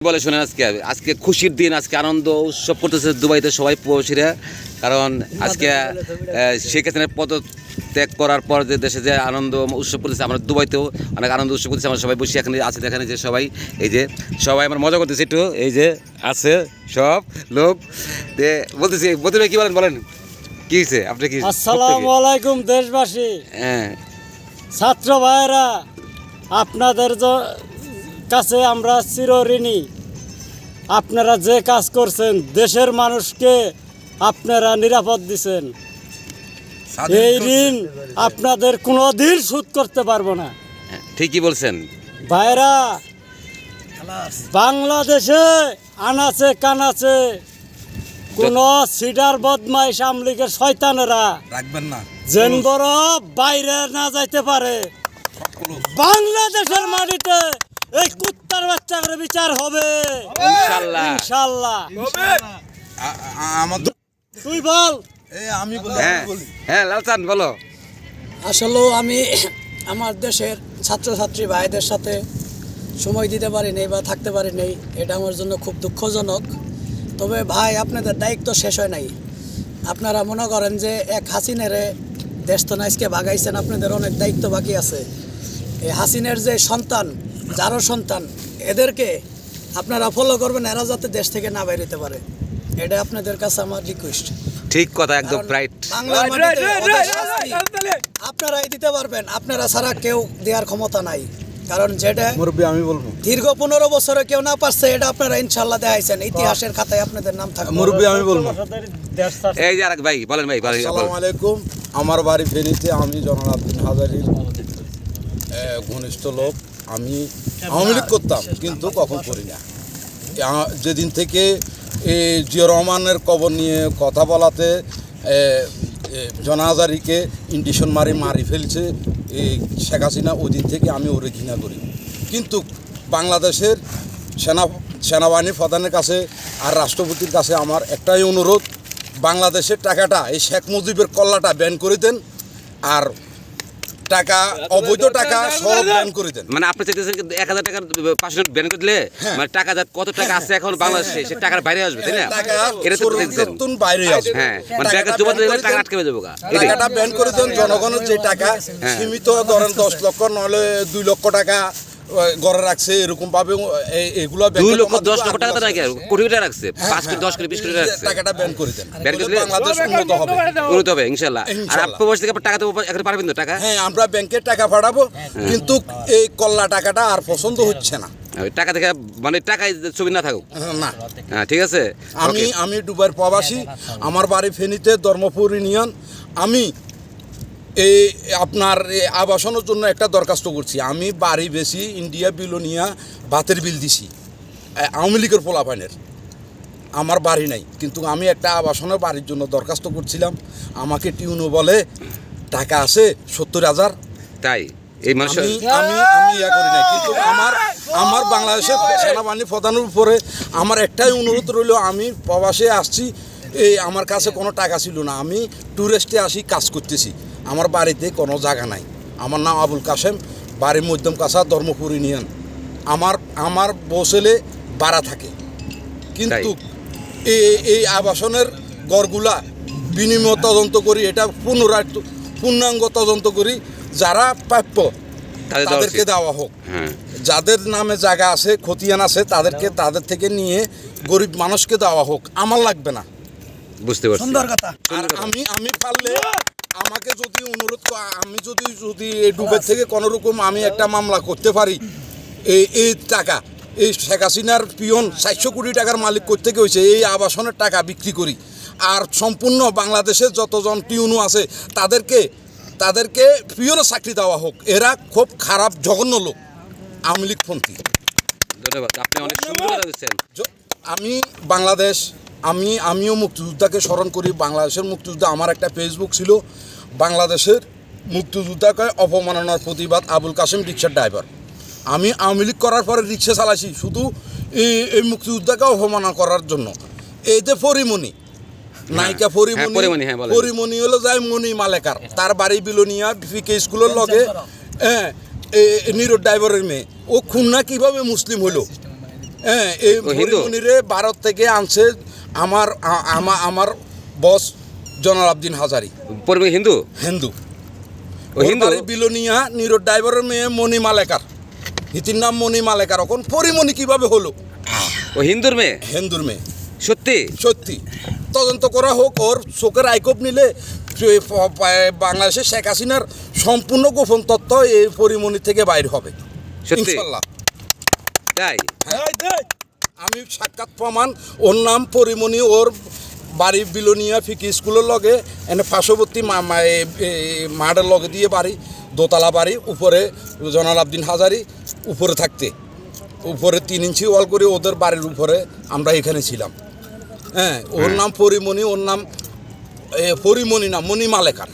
বলে শোনেন, আজকে খুশির দিন, আজকে আনন্দ উৎসব করতেছে দুবাইতে সবাই প্রবাসীরা। কারণ আজকে শেখ হাসিনার পদত্যাগ করার পর যে দেশে যে আনন্দ উৎসব করতেছে, আমরা দুবাইতেও অনেক আনন্দ উৎসব করতেছি। আমরা সবাই বসে এখানে আছে, এখানে যে সবাই এই যে সবাই আমরা মজা করতেছি একটু, এই যে আছে সব লোক বলতেছি। বলতে কি বলেন কি হয়েছে আপনি কি? আসসালামু আলাইকুম দেশবাসী, হ্যাঁ ছাত্র ভাইয়েরা, আপনাদের কাছে আমরা চিরঋণী। আপনারা যে কাজ করছেন, দেশের মানুষকে আপনারা নিরাপদ দিচ্ছেন, এই ঋণ আপনাদের কোনো দিন শোধ করতে পারবো না। ঠিকই বলছেন ভাইরা। বাংলাদেশে আনাচে কানাচে কোন সিডার বদমাইশ আমলিগের শয়তানেরা রাখবেন না যেন বড় বাইরে না যাইতে পারে। বাংলাদেশের মাটিতে এই কুত্তার বাচ্চাদের বিচার হবে ইনশাআল্লাহ। ইনশাআল্লাহ। তুই বল। আমি হ্যাঁ লালচান বলো। আসলে আমি আমার দেশের ছাত্রছাত্রী ভাইদের সাথে সময় দিতে পারি নাই বা থাকতে পারি নাই, এটা আমার জন্য খুব দুঃখজনক। তবে ভাই, আপনাদের দায়িত্ব শেষ হয় নাই। আপনারা মনে করেন যে এক হাসিনারে দেশ তো নাইজকে ভাগাইছেন, আপনাদের অনেক দায়িত্ব বাকি আছে। এই হাসিনের যে সন্তান, যারও সন্তান, এদেরকে আপনারা ফলো করবেন, এরা যাতে দেশ থেকে না বেরোতে পারে। এটা আপনাদের কাছে আমার রিকোয়েস্ট। ঠিক কথা, একদম রাইট। বাংলার মাটিতে ওদের শাস্তি আপনারাই দিতে পারবেন, আপনারা ছাড়া কেউ দেওয়ার ক্ষমতা নাই। কারণ যেটা মুরব্বী আমি বলবো, দীর্ঘ 15 বছরে কেউ না পারছে, এটা আপনারা ইনশাল্লাহ দেখাইছেন। ইতিহাসের খাতায় আপনাদের নাম থাকবে। মুরব্বী আমি বলবো। এই যে আরেক ভাই বলেন, ভাই আসসালামু আলাইকুম। আমার বাড়ি ফেনীতে। আমি জনাল আব্দুল হাজারির ঘনিষ্ঠ লোক। আমি আওয়ামী লীগ করতাম, কিন্তু কখন করি না। যেদিন থেকে জিয়া রহমানের কবর নিয়ে কথা বলাতে জনহাজারিকে ইন্ডিশন মারি ফেলছে এই শেখ হাসিনা, ওই দিন থেকে আমি ওরে ঘৃণা করি। কিন্তু বাংলাদেশের সেনাবাহিনী প্রধানের কাছে আর রাষ্ট্রপতির কাছে আমার একটাই অনুরোধ, বাংলাদেশের টাকাটা, এই শেখ মুজিবের কল্লাটা ব্যান করে দেন, আর টাকা, অবৈধ টাকা সব ব্যান করে দেন। মানে আপনি চাইতেছেন 1000 টাকার 500 নোট ব্যান করে দিলে মানে টাকা কত টাকা আছে এখন বাংলাদেশে, সে টাকার বাইরে আসবে, তাই না? এটা তো দেখছেন বাইরে আসবে। হ্যাঁ, মানে ব্যাংকে জমা দিলে টাকা আটকে যাবে। টাকাটা ব্যান করে দেন। জনগণের যে টাকা সীমিত, ধরেন 10 লক্ষ নলে 2 লক্ষ টাকা ঘরে রাখছে, এরকম ভাবে এগুলো 2 লক্ষ 10 লক্ষ টাকা তো রাখে, কোটি টাকা রাখছে, 5 কোটি 10 কোটি 20 কোটি রাখছে। টাকাটা ব্যান করে দেন, ব্যান করে দিলে বাংলাদেশ উন্নত হবে ইনশাআল্লাহ। আর আপনি বসে থেকে টাকা তো এখন পারবেন তো টাকা। হ্যাঁ, আমরা ব্যাংকে টাকা পাঠাবো, কিন্তু এই কল্লা টাকাটা আর পছন্দ হচ্ছে না। টাকা থেকে মানে টাকায় ছবি না থাকুক না। হ্যাঁ, ঠিক আছে। আমি দুবার প্রবাসী, আমার বাড়ি ফেনীতে, ধর্মপুর ইউনিয়ন। আমি এই আপনার আবাসনের জন্য একটা দরখাস্ত করছি। আমি বাড়ি বেশি ইন্ডিয়া বিলোনিয়া ভাতের বিল দিছি আওয়ামী লীগের পোলাপাইনের, আমার বাড়ি নাই, কিন্তু আমি একটা আবাসনের বাড়ির জন্য দরখাস্ত করছিলাম। আমাকে টিউনো বলে টাকা আছে 70,000। তাই এই মানুষ আমি ইয়া করি না, কিন্তু আমার বাংলাদেশের সেনাবাহিনী প্রধানের উপরে আমার একটাই অনুরোধ রইল, আমি প্রবাসে আসছি, এই আমার কাছে কোনো টাকা ছিল না, আমি ট্যুরিস্টে আসি, কাজ করতেছি, আমার বাড়িতে কোনো জায়গা নাই। আমার নাম আবুল কাশেম, বাড়ির মধ্যম কাছা, ধর্মপুর ইউনিয়ন। আমার বউ ছেলে ভাড়া থাকে, কিন্তু এই আবাসনের ঘরগুলা বিনিময় তদন্ত করি, এটা পূর্ণাঙ্গ তদন্ত করি, যারা প্রাপ্য তাদেরকে দেওয়া হোক। যাদের নামে জায়গা আছে, খতিয়ান আছে, তাদের থেকে নিয়ে গরিব মানুষকে দেওয়া হোক, আমার লাগবে না। বুঝতে পারছি, সুন্দর কথা। আর আমি পারলে আমাকে যদি অনুরোধ, আমি যদি ডুবের থেকে কোনো রকম আমি একটা মামলা করতে পারি, এই টাকা, এই শেখ হাসিনার পিয়ন 400 কোটি টাকার মালিক করতে হয়েছে, এই আবাসনের টাকা বিক্রি করি, আর সম্পূর্ণ বাংলাদেশের যতজন টিউনু আছে তাদেরকে পিয়নের চাকরি দেওয়া হোক। এরা খুব খারাপ, জঘন্য লোক, আওয়ামী লীগপন্থী। ধন্যবাদ, আপনি অনেক সুন্দর কথা বলছেন। আমি বাংলাদেশ, আমিও মুক্তিযোদ্ধাকে স্মরণ করি। বাংলাদেশের মুক্তিযোদ্ধা, আমার একটা ফেসবুক ছিল, বাংলাদেশের মুক্তিযোদ্ধাকে অপমাননার প্রতিবাদ, আবুল কাশেম, রিক্সার ড্রাইভার। আমি আওয়ামী লীগ করার পরে রিক্সা চালাইছি শুধু এই মুক্তিযোদ্ধাকে অপমাননা করার জন্য। এই যে পরিমণি, নায়িকা পরিমণি হলো যায় মণি মালেকার, তার বাড়ি বিলোনিয়া পিকে স্কুলের লগে। হ্যাঁ, নিরো ড্রাইভারের মেয়ে, ও খুলনা কিভাবে মুসলিম হলো? হ্যাঁ এই ও হিন্দু? পরিমণিরে ভারত থেকে আনছে আমার বস জনালাবদিন হাজারি, পরিমণি হিন্দু? হিন্দু। ও হিন্দু? বিলোনিয়া নিরো ড্রাইভারের মেয়ে মণি মালেকার, হিতির নাম মণি মালেকার। এখন পরিমণি কিভাবে হলো? ও হিন্দুর মেয়ে? হিন্দুর মেয়ে। সত্যি? সত্যি তদন্ত করা হোক, ওর চোখের আইকপ নিলে বাংলাদেশের শেখ হাসিনার সম্পূর্ণ গোপন তথ্য এই পরিমণি থেকে বাইর হবে সত্যি? ইনশাল্লাহ। তাই? আমি সাক্ষাৎ প্রমাণ, ওর নাম পরিমণি, ওর বাড়ি বিলোনিয়া ফিকি স্কুলের লগে এনে পার্শ্ববর্তী মাঠের লগে দিয়ে বাড়ি, দোতলা বাড়ি, উপরে জনালাবদিন হাজারি উপরে থাকতে, উপরে 3 ইঞ্চি ওয়াল করে ওদের বাড়ির উপরে আমরা এখানে ছিলাম। হ্যাঁ ওর নাম পরিমণি, ওর নাম পরিমণি না মণি মালেকার।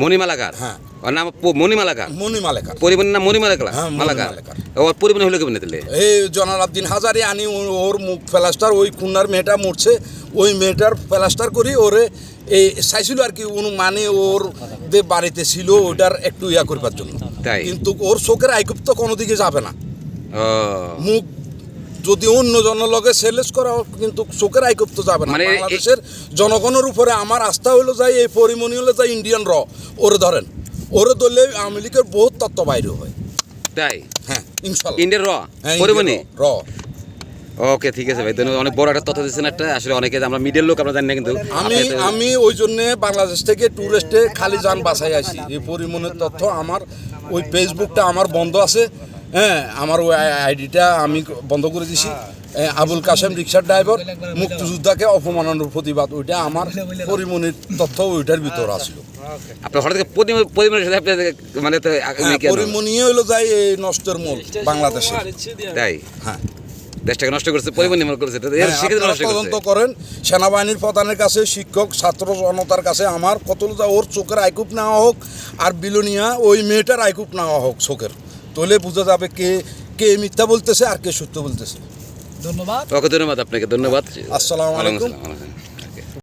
মণি মালাকার? হ্যাঁ। ওর নাম মণি মালাকার? মণি মালেকার। পরিমণির নাম মণি মালাকার? হ্যাঁ, মণি মালাকার। মালাকার। ওর পরিমণি হলো কেমন তাহলে? এই জনালাবদিন হাজারি আনি ওর মুখ প্লাস্টার, ওই খুলনার মেয়েটা মরছে, ওই মেয়েটার প্লাস্টার করি ওরে এই চাইছিল আর কি, মানে ওর যে বাড়িতে ছিল ওইটার একটু ইয়া করবার জন্য। তাই? কিন্তু ওর চোখের আইকুপ তো কোনো দিকে যাবে না। ও মুখ যদি অন্য জনের লগে সেলেস করা হোক, কিন্তু চোখের আইকুপ তো যাবে না। মানে বাংলাদেশের জনগণের উপরে আমার আস্থা হলো যাই এই পরিমণি হলে যাই ইন্ডিয়ান ওরে ধরেন, ওরে ধরলে আওয়ামী লীগের বহুত তত্ত্ব বাইরে হয়। তাই? হ্যাঁ ইনশাল্লাহ। ইন্ডিয়ার র? হ্যাঁ, পরিমণি? ইন্ডিয়ান র। ওকে ঠিক আছে ভাই, ধন্যবাদ। অনেক বড় একটা তথ্য দিচ্ছেন একটা, আসলে অনেকে আমরা মিডিয়ার লোক, আমরা জানি না, কিন্তু আমি ওই জন্য বাংলাদেশ থেকে ট্যুরিস্টে খালি যান বাসায় আসি। এই পরিমণের তথ্য আমার ওই ফেসবুকটা আমার বন্ধ আছে। হ্যাঁ আমার ওই আইডিটা আমি বন্ধ করে দিছি। আবুল কাশেম রিক্সার ড্রাইভার মুক্তিযোদ্ধাকে অপমানানোর প্রতিবাদ, ওইটা আমার পরিমণির তথ্য ওইটার ভিতর আসলো। আপনার হঠাৎ করে পরিমণির সাথে আপনার মানে তো কেন? পরিমণি হলো যাই এই নষ্টের মূল বাংলাদেশে। তাই? হ্যাঁ দেশটাকে নষ্ট করছে পরিমণি, মনে করছে সেক্ষেত্রে আপনারা নষ্ট করছে। তদন্ত করেন, সেনাবাহিনীর প্রধানের কাছে, শিক্ষক ছাত্র জনতার কাছে আমার কত ওর চোখের আইকুপ নেওয়া হোক, আর বিলোনিয়া ওই মেয়েটার আইকুপ নেওয়া হোক চোখের, তাহলে বোঝা যাবে কে কে মিথ্যা বলতেছে আর কে সত্য বলতেছে। ধন্যবাদ। ওকে ধন্যবাদ আপনাকে, ধন্যবাদ। আসসালামু আলাইকুম। ওয়ালাইকুম আসসালাম।